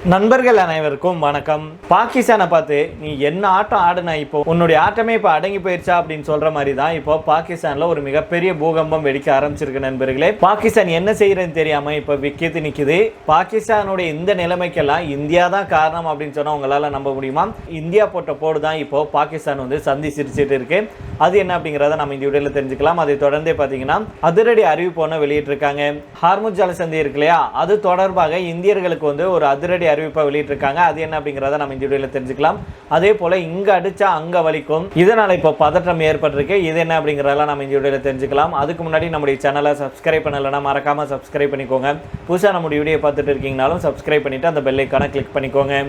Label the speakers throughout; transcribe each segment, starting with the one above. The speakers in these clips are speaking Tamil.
Speaker 1: நண்பர்கள் அனைவருக்கும் வணக்கம். பாகிஸ்தானை பார்த்து நீ என்ன ஆட்டம் ஆடுன, இப்போ உன்னுடைய ஆட்டமே இப்போ அடங்கி போயிடுச்சா அப்படின்னு சொல்ற மாதிரி தான் இப்போ பாகிஸ்தான்ல ஒரு மிகப்பெரிய பூகம்பம் வெடிக்க ஆரம்பிச்சிருக்கு நண்பர்களே. பாகிஸ்தான் என்ன செய்யறதுன்னு தெரியாம இப்போ விக்கித்து நிக்குது. பாகிஸ்தானுடைய இந்த நிலைமைக்கெல்லாம் இந்தியா தான் காரணம் அப்படின்னு சொன்னா உங்களால நம்ப முடியுமா? இந்தியா போட்ட போடு தான் இப்போ பாகிஸ்தான் வந்து சந்தி சிரிச்சிட்டு இருக்கு. அது என்ன அப்படிங்கிறத நம்ம இந்த வீடியோல தெரிஞ்சுக்கலாம். அதை தொடர்ந்தே பார்த்தீங்கன்னா அதிரடி அறிவிப்பு ஒன்று வெளியிட்டிருக்காங்க. ஹார்முஸ் ஜலசந்தி இருக்கு இல்லையா, அது தொடர்பாக இந்தியர்களுக்கு வந்து ஒரு அதிரடி அறிவிப்பை வெளியிட்டிருக்காங்க. அது என்ன அப்படிங்கிறத நம்ம இந்த வீடியோல தெரிஞ்சுக்கலாம். அதே போல இங்க அடிச்சா அங்க வலிக்கும், இதனால இப்போ பதற்றம் ஏற்பட்டிருக்கு. இது என்ன அப்படிங்கிறதெல்லாம் நம்ம இந்த வீடியோல தெரிஞ்சுக்கலாம். அதுக்கு முன்னாடி நம்முடைய சேனலை சப்ஸ்கிரைப் பண்ணலைன்னா மறக்காம சப்ஸ்கிரைப் பண்ணிக்கோங்க. புதுசாக நம்முடைய வீடியோ பார்த்துட்டு இருக்கீங்கனாலும் சப்ஸ்கிரைப் பண்ணிட்டு அந்த பெல் ஐக்கானை கிளிக் பண்ணிக்கோங்க.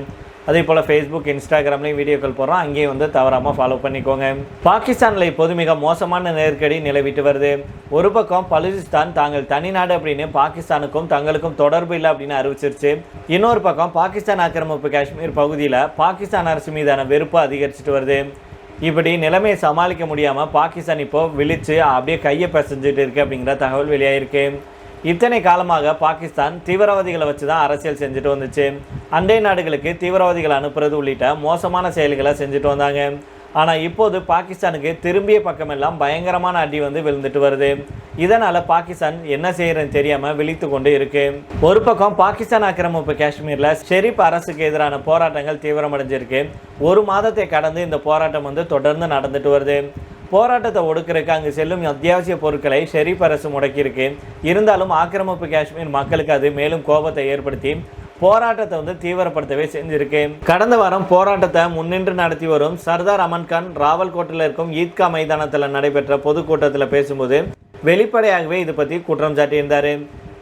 Speaker 1: அதே போல் ஃபேஸ்புக், இன்ஸ்டாகிராம்லையும் வீடியோக்கள் போடுறோம், அங்கேயும் வந்து தவறாமல் ஃபாலோ பண்ணிக்கோங்க. பாகிஸ்தானில் இப்போது மிக மோசமான நெருக்கடி நிலவிட்டு வருது. ஒரு பக்கம் பலுச்சிஸ்தான் தாங்கள் தனிநாடு அப்படின்னு பாகிஸ்தானுக்கும் தங்களுக்கும் தொடர்பு இல்லை அப்படின்னு அறிவிச்சிருச்சு. இன்னொரு பக்கம் பாகிஸ்தான் ஆக்கிரமிப்பு காஷ்மீர் பகுதியில் பாகிஸ்தான் அரசு மீதான வெறுப்பு அதிகரிச்சுட்டு வருது. இப்படி நிலைமையை சமாளிக்க முடியாமல் பாகிஸ்தான் இப்போ விழிச்சு அப்படியே கையை பிசைஞ்சிட்டு இருக்கு அப்படிங்கிற தகவல் வெளியாயிருக்கு. இத்தனை காலமாக பாகிஸ்தான் தீவிரவாதிகளை வச்சு தான் அரசியல் செஞ்சுட்டு வந்துச்சு. அண்டை நாடுகளுக்கு தீவிரவாதிகளை அனுப்புறது உள்ளிட்ட மோசமான செயல்களை செஞ்சுட்டு வந்தாங்க. ஆனால் இப்போது பாகிஸ்தானுக்கு திரும்பிய பக்கமெல்லாம் பயங்கரமான அடி வந்து விழுந்துட்டு வருது. இதனால் பாகிஸ்தான் என்ன செய்யறதுன்னு தெரியாமல் விழித்து கொண்டு இருக்கு. ஒரு பக்கம் பாகிஸ்தான் ஆக்கிரமிப்பு காஷ்மீரில் ஷெரீப் அரசுக்கு எதிரான போராட்டங்கள் தீவிரமடைஞ்சிருக்கு. ஒரு மாதத்தை கடந்து இந்த போராட்டம் வந்து தொடர்ந்து நடந்துட்டு வருது. போராட்டத்தை ஒடுக்கிறதுக்கு அங்கு செல்லும் அத்தியாவசிய பொருட்களை ஷெரீப் அரசு முடக்கியிருக்கு. இருந்தாலும் ஆக்கிரமிப்பு காஷ்மீர் மக்களுக்கு அது மேலும் கோபத்தை ஏற்படுத்தி போராட்டத்தை வந்து தீவிரப்படுத்தவே செஞ்சிருக்கு. கடந்த வாரம் போராட்டத்தை முன்னின்று நடத்தி வரும் சர்தார் அமன் கான் ராவல்கோட்டில் இருக்கும் ஈத்கா மைதானத்தில் நடைபெற்ற பொதுக்கூட்டத்தில் பேசும்போது வெளிப்படையாகவே இது பற்றி குற்றம் சாட்டியிருந்தார்.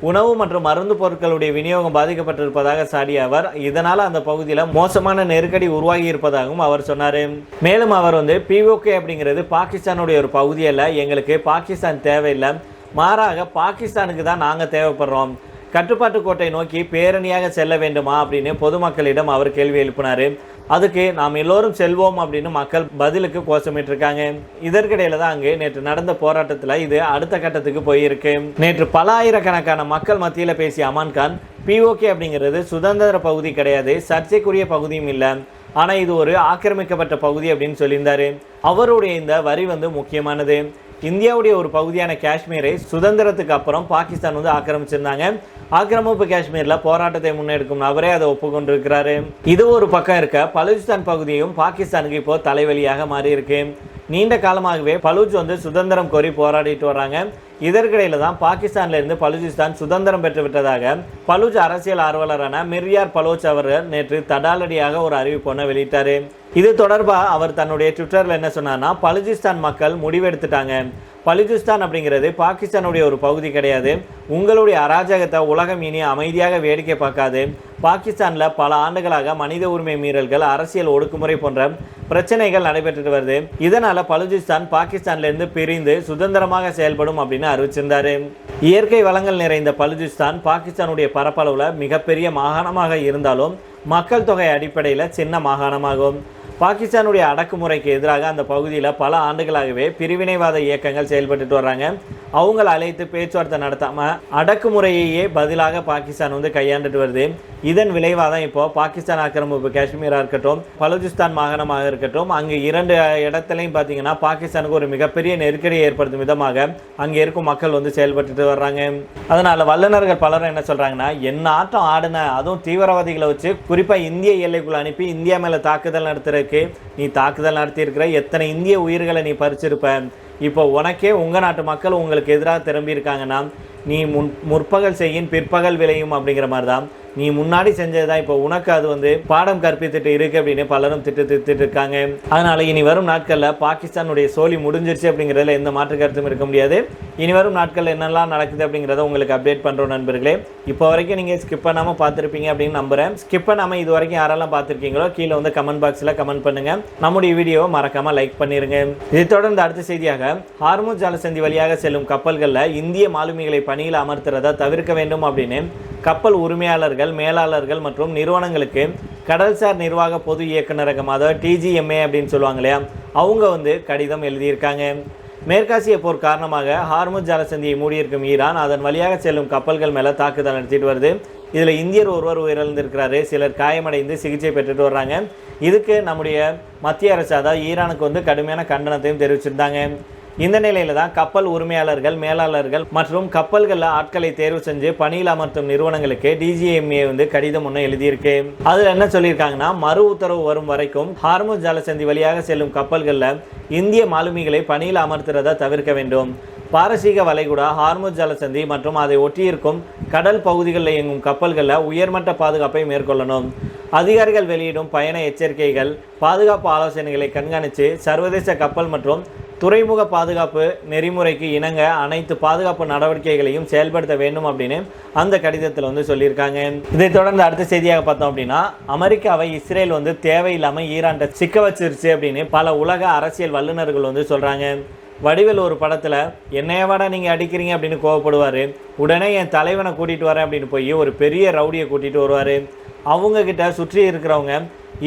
Speaker 1: உணவு மற்றும் மருந்து பொருட்களுடைய விநியோகம் பாதிக்கப்பட்டிருப்பதாக சாடிய அவர் இதனால் அந்த பகுதியில் மோசமான நெருக்கடி உருவாகி இருப்பதாகவும் அவர் சொன்னார். மேலும் அவர் வந்து POK அப்படிங்கிறது பாகிஸ்தானுடைய ஒரு பகுதியில் எங்களுக்கு பாகிஸ்தான் தேவையில்லை, மாறாக பாகிஸ்தானுக்கு தான் நாங்கள் தேவைப்படுறோம், கட்டுப்பாட்டு கோட்டை நோக்கி பேரணியாக செல்ல வேண்டுமா அப்படின்னு பொதுமக்களிடம் அவர் கேள்வி எழுப்பினார். அதுக்கு நாம் எல்லோரும் செல்வோம் அப்படின்னு மக்கள் பதிலுக்கு கோஷமிட்டு இருக்காங்க. இதற்கிடையில தான் அங்கு நேற்று நடந்த போராட்டத்தில் இது அடுத்த கட்டத்துக்கு போயிருக்கு. நேற்று பல ஆயிரக்கணக்கான மக்கள் மத்தியில் பேசிய அமான் கான் POK அப்படிங்கிறது சுதந்திர பகுதி கிடையாது, சர்ச்சைக்குரிய பகுதியும் இல்லை, ஆனால் இது ஒரு ஆக்கிரமிக்கப்பட்ட பகுதி அப்படின்னு சொல்லியிருந்தாரு. அவருடைய இந்த வரி வந்து முக்கியமானது. இந்தியாவுடைய ஒரு பகுதியான காஷ்மீரை சுதந்திரத்துக்கு அப்புறம் பாகிஸ்தான் வந்து ஆக்கிரமிச்சிருந்தாங்க. ஆக்கிரமிப்பு காஷ்மீரில் போராட்டத்தை முன்னெடுக்கும் நபரே அதை ஒப்புக்கொண்டிருக்கிறாரு. இது ஒரு பக்கம் இருக்க, பலுச்சிஸ்தான் பகுதியும் பாகிஸ்தானுக்கு இப்போ தலைவலியாக மாறி இருக்கு. நீண்ட காலமாகவே பலூச் வந்து சுதந்திரம் கோரி போராடிட்டு வர்றாங்க. இதற்கிடையில தான் பாகிஸ்தான்ல இருந்து பலுச்சிஸ்தான் சுதந்திரம் பெற்று விட்டதாக பலூச் அரசியல் ஆர்வலரான மிர்யார் பலோச் அவர் நேற்று தடாலடியாக ஒரு அறிவிப்பு ஒன்று வெளியிட்டாரு. இது தொடர்பாக அவர் தன்னுடைய ட்விட்டரில் என்ன சொன்னார்னா, பலுச்சிஸ்தான் மக்கள் முடிவெடுத்துட்டாங்க, பலுச்சிஸ்தான் அப்படிங்கிறது பாகிஸ்தானுடைய ஒரு பகுதி கிடையாது, உங்களுடைய அராஜகத்தை உலகம் இனி அமைதியாக வேடிக்கை பார்க்காது, பாகிஸ்தானில் பல ஆண்டுகளாக மனித உரிமை மீறல்கள், அரசியல் ஒடுக்குமுறை போன்ற பிரச்சனைகள் நடைபெற்றுட்டு வருது, இதனால் பலுச்சிஸ்தான் பாகிஸ்தான்லேருந்து பிரிந்து சுதந்திரமாக செயல்படும் அப்படின்னு அறிவிச்சிருந்தாரு. இயற்கை வளங்கள் நிறைந்த பலுச்சிஸ்தான் பாகிஸ்தானுடைய பரப்பளவில் மிகப்பெரிய மாகாணமாக இருந்தாலும் மக்கள் தொகை அடிப்படையில் சின்ன மாகாணமாகும். பாகிஸ்தானுடைய அடக்குமுறைக்கு எதிராக அந்த பகுதியில் பல ஆண்டுகளாகவே பிரிவினைவாத இயக்கங்கள் செயல்பட்டு வர்றாங்க. அவங்கள அழைத்து பேச்சுவார்த்தை நடத்தாமல் அடக்குமுறையே பதிலாக பாகிஸ்தான் வந்து கையாண்டுட்டு வருது. இதன் விளைவாக தான் இப்போ பாகிஸ்தான் ஆக்கிரமிப்பு காஷ்மீராக இருக்கட்டும், பலுச்சிஸ்தான் மாகாணமாக இருக்கட்டும், அங்கே இரண்டு இடத்துலையும் பார்த்தீங்கன்னா பாகிஸ்தானுக்கு ஒரு மிகப்பெரிய நெருக்கடியை ஏற்படுத்தும் விதமாக அங்கே இருக்கும் மக்கள் வந்து செயல்பட்டு வர்றாங்க. அதனால் வல்லுநர்கள் பலரும் என்ன சொல்கிறாங்கன்னா, என்ன ஆட்டம் ஆடுன, அதுவும் தீவிரவாதிகளை வச்சு குறிப்பாக இந்திய எல்லைக்குள்ள அனுப்பி இந்தியா மேலே தாக்குதல் நடத்துறதுக்கு நீ தாக்குதல் நடத்தியிருக்கிற, எத்தனை இந்திய உயிர்களை நீ பறிச்சிருப்ப, இப்போ உனக்கே உங்கள் நாட்டு மக்கள் உங்களுக்கு எதிராக திரும்பி இருக்காங்கன்னா நீ முற்பகல் செய்யின் பிற்பகல் விளையும் அப்படிங்கிற மாதிரி தான் நீ முன்னாடி செஞ்சதுதான் இப்போ உனக்கு அது வந்து பாடம் கற்பித்துட்டு இருக்கு அப்படின்னு பலரும் திட்டு இருக்காங்க. அதனால இனி வரும் நாட்களில் பாகிஸ்தானுடைய சோழி முடிஞ்சிருச்சு அப்படிங்கிறதுல எந்த மாற்று கருத்தும் இருக்க முடியாது. இனி வரும் நாட்களில் என்னெல்லாம் நடக்குது அப்படிங்கிறத உங்களுக்கு அப்டேட் பண்ணுறோம் நண்பர்களே. இப்போ வரைக்கும் நீங்கள் ஸ்கிப் பண்ணாமல் பார்த்துருப்பீங்க அப்படின்னு நம்புகிறேன். ஸ்கிப் பண்ணாமல் இது வரைக்கும் யாரெல்லாம் பார்த்துருக்கீங்களோ கீழே வந்து கமெண்ட் பாக்ஸில் கமெண்ட் பண்ணுங்கள். நம்முடைய வீடியோவை மறக்காமல் லைக் பண்ணிடுங்க. இதை தொடர்ந்து அடுத்த செய்தியாக, ஹார்முஸ் ஜலசந்தி வழியாக செல்லும் கப்பல்களில் இந்திய மாலுமிகளை பணியில் அமர்த்துறதை தவிர்க்க வேண்டும் அப்படின்னு கப்பல் உரிமையாளர்கள், மேலாளர்கள் மற்றும் நிறுவனங்களுக்கு கடல்சார் நிர்வாக பொது இயக்குநரகம், அதாவது TGMA அப்படின்னு சொல்லுவாங்க இல்லையா, அவங்க வந்து கடிதம் எழுதியிருக்காங்க. மேற்காசிய போர் காரணமாக ஹார்முஸ் ஜலசந்தியை மூடியிருக்கும் ஈரான் அதன் வழியாக செல்லும் கப்பல்கள் மேலே தாக்குதல் நடத்திட்டு வருது. இதில் இந்தியர் ஒருவர் உயிரிழந்திருக்கிறாரு, சிலர் காயமடைந்து சிகிச்சை பெற்றுட்டு வர்றாங்க. இதுக்கு நம்முடைய மத்திய அரசு அதாவது ஈரானுக்கு வந்து கடுமையான கண்டனத்தையும் தெரிவிச்சிருந்தாங்க. இந்த நிலையில தான் கப்பல் உரிமையாளர்கள், மேலாளர்கள் மற்றும் கப்பல்களில் ஆட்களை தேர்வு செஞ்சு பணியில் அமர்த்தும் நிறுவனங்களுக்கு DGMA வந்து கடிதம் ஒன்று எழுதியிருக்கு. அதில் என்ன சொல்லியிருக்காங்கன்னா, மறு உத்தரவு வரும் வரைக்கும் ஹார்முஸ் ஜலசந்தி வழியாக செல்லும் கப்பல்களில் இந்திய மாலுமிகளை பணியில் அமர்த்துறதை தவிர்க்க வேண்டும். பாரசீக வளைகுடா, ஹார்முஸ் ஜலசந்தி மற்றும் அதை ஒட்டியிருக்கும் கடல் பகுதிகளில் இயங்கும் கப்பல்களில் உயர்மட்ட பாதுகாப்பை மேற்கொள்ளணும். அதிகாரிகள் வெளியிடும் பயண எச்சரிக்கைகள், பாதுகாப்பு ஆலோசனைகளை கண்காணித்து சர்வதேச கப்பல் மற்றும் துறைமுக பாதுகாப்பு நெறிமுறைக்கு இணங்க அனைத்து பாதுகாப்பு நடவடிக்கைகளையும் செயல்படுத்த வேண்டும் அப்படின்னு அந்த கடிதத்தில் வந்து சொல்லியிருக்காங்க. இதை தொடர்ந்து அடுத்த செய்தியாக பார்த்தோம் அப்படின்னா, அமெரிக்காவை இஸ்ரேல் வந்து தேவையில்லாமல் ஈரான்கிட்ட சிக்க வச்சிருச்சு அப்படின்னு பல உலக அரசியல் வல்லுநர்கள் வந்து சொல்கிறாங்க. வடிவேல் ஒரு படத்தில் என்னையவாடா நீங்கள் அடிக்கிறீங்க அப்படின்னு கோவப்படுவார். உடனே என் தலைவனை கூட்டிகிட்டு வரேன் அப்படின்னு போய் ஒரு பெரிய ரவுடியை கூட்டிகிட்டு வருவார். அவங்கக்கிட்ட சுற்றி இருக்கிறவங்க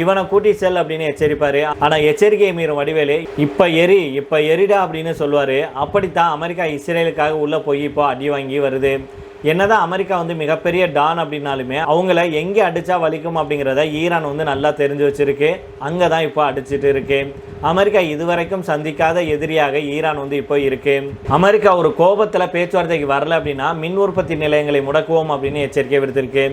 Speaker 1: இவனை கூட்டி செல் அப்படின்னு எச்சரிப்பார். ஆனால் எச்சரிக்கையை மீறும் வடிவேலு இப்போ எரிடா அப்படின்னு சொல்லுவார். அப்படித்தான் அமெரிக்கா இஸ்ரேலுக்காக உள்ளே போய் இப்போ அடி வாங்கி வருது. என்னதான் அமெரிக்கா வந்து மிகப்பெரிய டான் அப்படின்னாலுமே அவங்கள எங்கே அடித்தா வலிக்கும் அப்படிங்கிறத ஈரான் வந்து நல்லா தெரிஞ்சு வச்சிருக்கு. அங்கே தான் இப்போ அடிச்சுட்டு இருக்கு. அமெரிக்கா இதுவரைக்கும் சந்திக்காத எதிரியாக ஈரான் வந்து இப்போ இருக்கு. அமெரிக்கா ஒரு கோபத்தில் பேச்சுவார்த்தைக்கு வரல அப்படின்னா மின் உற்பத்தி நிலையங்களை முடக்குவோம் அப்படின்னு எச்சரிக்கை விடுத்திருக்கு.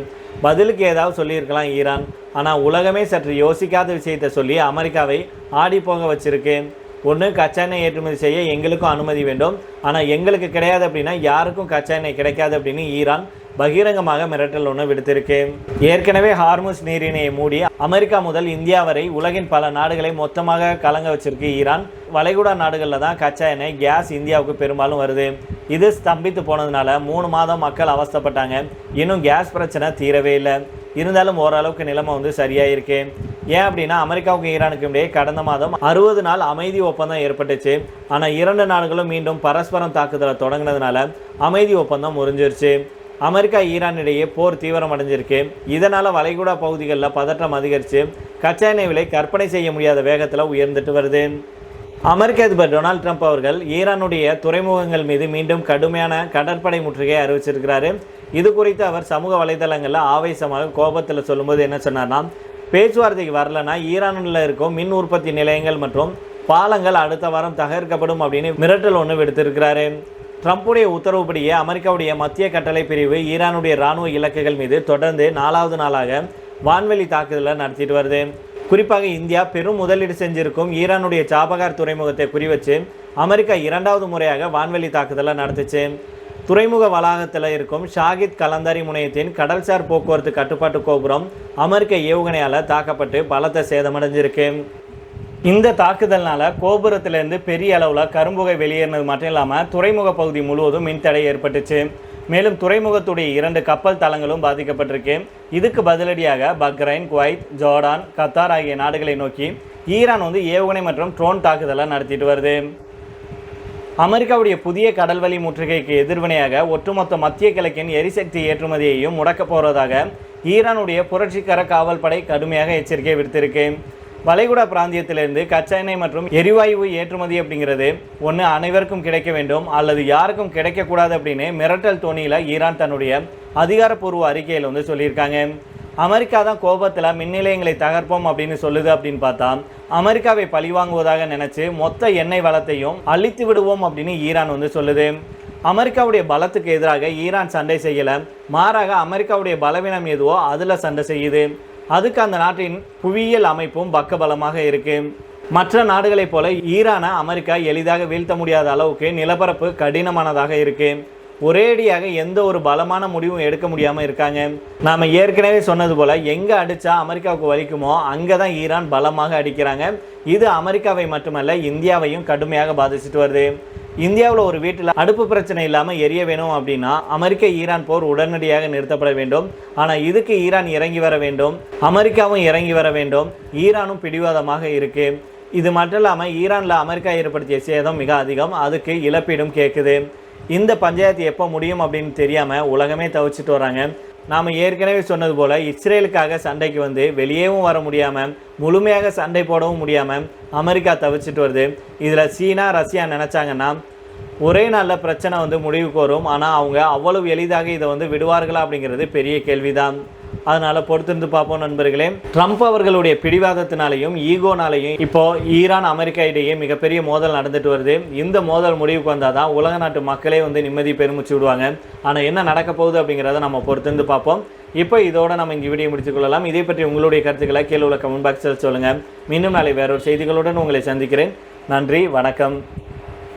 Speaker 1: பதிலுக்கு ஏதாவது சொல்லியிருக்கலாம் ஈரான். ஆனால் உலகமே சற்று யோசிக்காத விஷயத்தை சொல்லி அமெரிக்காவை ஆடி போக வச்சிருக்கு. ஒன்று கச்சா எண்ணெய் ஏற்றுமதி செய்ய எங்களுக்கும் அனுமதி வேண்டும், ஆனால் எங்களுக்கு கிடையாது அப்படின்னா யாருக்கும் கச்சா எண்ணெய் கிடைக்காது அப்படின்னு ஈரான் பகிரங்கமாக மிரட்டல் ஒன்று விடுத்திருக்கு. ஏற்கனவே ஹார்முஸ் நீரிணையை மூடி அமெரிக்கா முதல் இந்தியா வரை உலகின் பல நாடுகளை மொத்தமாக கலங்க வச்சிருக்கு ஈரான். வளைகுடா நாடுகளில் தான் கச்சா எண்ணெய், கேஸ் இந்தியாவுக்கு பெரும்பாலும் வருது. இது ஸ்தம்பித்து போனதுனால 3 மாதம் மக்கள் அவஸ்தைப்பட்டாங்க. இன்னும் கேஸ் பிரச்சனை தீரவே இல்லை. இருந்தாலும் ஓரளவுக்கு நிலைமை வந்து சரியாக இருக்கு. ஏன் அப்படின்னா அமெரிக்காவுக்கும் ஈரானுக்கும் இடையே கடந்த மாதம் 60 நாள் அமைதி ஒப்பந்தம் ஏற்பட்டுச்சு. ஆனால் 2 நாடுகளும் மீண்டும் பரஸ்பரம் தாக்குதலை தொடங்கினதுனால அமைதி ஒப்பந்தம் முறிஞ்சிருச்சு. அமெரிக்கா ஈரான் இடையே போர் தீவிரம் அடைஞ்சிருக்கு. இதனால் வளைகுடா பகுதிகளில் பதற்றம் அதிகரித்து கச்சா எண்ணெய் விலை கற்பனை செய்ய முடியாத வேகத்தில் உயர்ந்துட்டு வருது. அமெரிக்க அதிபர் டொனால்ட் ட்ரம்ப் அவர்கள் ஈரானுடைய துறைமுகங்கள் மீது மீண்டும் கடுமையான கடற்படை முற்றுகையை அறிவிச்சிருக்கிறாரு. இது குறித்து அவர் சமூக வலைதளங்களில் ஆவேசமாக கோபத்தில் சொல்லும்போது என்ன சொன்னார்னா, பேச்சுவார்த்தைக்கு வரலன்னா ஈரானில் இருக்கும் மின் உற்பத்தி நிலையங்கள் மற்றும் பாலங்கள் அடுத்த வாரம் தகர்க்கப்படும் அப்படின்னு மிரட்டல் ஒன்று விடுத்திருக்கிறாரு. ட்ரம்ப்புடைய உத்தரவுப்படியே அமெரிக்காவுடைய மத்திய கட்டளை பிரிவு ஈரானுடைய இராணுவ இலக்குகள் மீது தொடர்ந்து 4வது நாளாக வான்வெளி தாக்குதலை நடத்திட்டு வருது. குறிப்பாக இந்தியா பெரும் முதலீடு செஞ்சிருக்கும் ஈரானுடைய சாபகார் துறைமுகத்தை குறிவச்சு அமெரிக்கா 2வது முறையாக வான்வெளி தாக்குதலை நடத்துச்சு. துறைமுக வளாகத்தில் இருக்கும் ஷாகித் கலந்தாரி முனையத்தின் கடல்சார் போக்குவரத்து கட்டுப்பாட்டு கோபுரம் அமெரிக்க ஏவுகணையால் தாக்கப்பட்டு பலத்த சேதமடைஞ்சிருக்கு. இந்த தாக்குதல்னால கோபுரத்திலிருந்து பெரிய அளவில் கரும்புகை வெளியேறினது மட்டும் இல்லாமல் துறைமுக பகுதி முழுவதும் மின்தடை ஏற்பட்டுச்சு. மேலும் துறைமுகத்துடைய 2 கப்பல் தளங்களும் பாதிக்கப்பட்டிருக்கு. இதுக்கு பதிலடியாக பக்ரைன், குவைத், ஜோர்டான், கத்தார் ஆகிய நாடுகளை நோக்கி ஈரான் வந்து ஏவுகணை மற்றும் ட்ரோன் தாக்குதலை நடத்திட்டு வருது. அமெரிக்காவுடைய புதிய கடல்வழி முற்றுகைக்கு எதிர்வினையாக ஒட்டுமொத்த மத்திய கிழக்கின் எரிசக்தி ஏற்றுமதியையும் முடக்க போவதாக ஈரானுடைய புரட்சிகர காவல் படை கடுமையாக எச்சரிக்கை விடுத்திருக்கு. வளைகுடா பிராந்தியத்திலிருந்து கச்சா எண்ணெய் மற்றும் எரிவாயு ஏற்றுமதி அப்படிங்கிறது ஒன்று அனைவருக்கும் கிடைக்க வேண்டும் அல்லது யாருக்கும் கிடைக்கக்கூடாது அப்படின்னு மிரட்டல் தோணியில் ஈரான் தன்னுடைய அதிகாரப்பூர்வ அறிக்கையில் வந்து சொல்லியிருக்காங்க. அமெரிக்கா தான் கோபத்தில் மின் நிலையங்களை தகர்ப்போம் அப்படின்னு சொல்லுது அப்படின்னு பார்த்தா அமெரிக்காவை பழிவாங்குவதாக நினைச்சு மொத்த எண்ணெய் வளத்தையும் அழித்து விடுவோம் அப்படின்னு ஈரான் வந்து சொல்லுது. அமெரிக்காவுடைய பலத்துக்கு எதிராக ஈரான் சண்டை செய்யலை, மாறாக அமெரிக்காவுடைய பலவீனம் எதுவோ அதில் சண்டை செய்யுது. அதுக்கு அந்த நாட்டின் புவியியல் அமைப்பும் பக்கபலமாக இருக்கு. மற்ற நாடுகளைப் போல ஈரானை அமெரிக்கா எளிதாக வீழ்த்த முடியாத அளவுக்கு நிலப்பரப்பு கடினமானதாக இருக்கு. ஒரேடியாக எந்த ஒரு பலமான முடிவும் எடுக்க முடியாமல் இருக்காங்க. நாம் ஏற்கனவே சொன்னது போல் எங்கே அடித்தா அமெரிக்காவுக்கு வலிக்குமோ அங்கே தான் ஈரான் பலமாக அடிக்கிறாங்க. இது அமெரிக்காவை மட்டுமல்ல இந்தியாவையும் கடுமையாக பாதிச்சுட்டு வருது. இந்தியாவில் ஒரு வீட்டில் அடுப்பு பிரச்சனை இல்லாமல் எரிய வேணும் அப்படின்னா அமெரிக்க ஈரான் போர் உடனடியாக நிறுத்தப்பட வேண்டும். ஆனால் இதுக்கு ஈரான் இறங்கி வர வேண்டும், அமெரிக்காவும் இறங்கி வர வேண்டும். ஈரானும் பிடிவாதமாக இருக்கு. இது மட்டும் இல்லாமல் ஈரானில் அமெரிக்கா ஏற்படுத்திய சேதம் மிக அதிகம், அதுக்கு இழப்பீடும் கேட்குது. இந்த பஞ்சாயத்து எப்போ முடியும் அப்படின்னு தெரியாமல் உலகமே தவிச்சிட்டு வராங்க. நாம் ஏற்கனவே சொன்னது போல் இஸ்ரேலுக்காக சண்டைக்கு வந்து வெளியேவும் வர முடியாமல் முழுமையாக சண்டை போடவும் முடியாமல் அமெரிக்கா தவிச்சிட்டு வருது. இதில் சீனா, ரஷ்யா நினச்சாங்கன்னா ஒரே நாளில் பிரச்சனை முடிவுக்கு வரும். ஆனால் அவங்க அவ்வளவு எளிதாக இதை விடுவார்களா அப்படிங்கிறது பெரிய கேள்விதான். அதனால் பொறுத்திருந்து பார்ப்போம் நண்பர்களே. ட்ரம்ப் அவர்களுடைய பிடிவாதத்தினாலையும் ஈகோனாலையும் இப்போ ஈரான் அமெரிக்கா இடையே மிகப்பெரிய மோதல் நடந்துட்டு வருது. இந்த மோதல் முடிவுக்கு வந்தால் தான் உலக நாட்டு மக்களே நிம்மதி பெருமிச்சு விடுவாங்க. ஆனால் என்ன நடக்க போகுது அப்படிங்கிறத நம்ம பொறுத்திருந்து பார்ப்போம். இப்போ இதோட நம்ம இங்கே வீடியோ முடித்துக்கொள்ளலாம். இதை பற்றி உங்களுடைய கருத்துக்களை கீழே உள்ள கமெண்ட் பாக்ஸில் சொல்லுங்கள். மீண்டும் நாளை வேறொரு செய்திகளுடன் உங்களை சந்திக்கிறேன். நன்றி, வணக்கம்.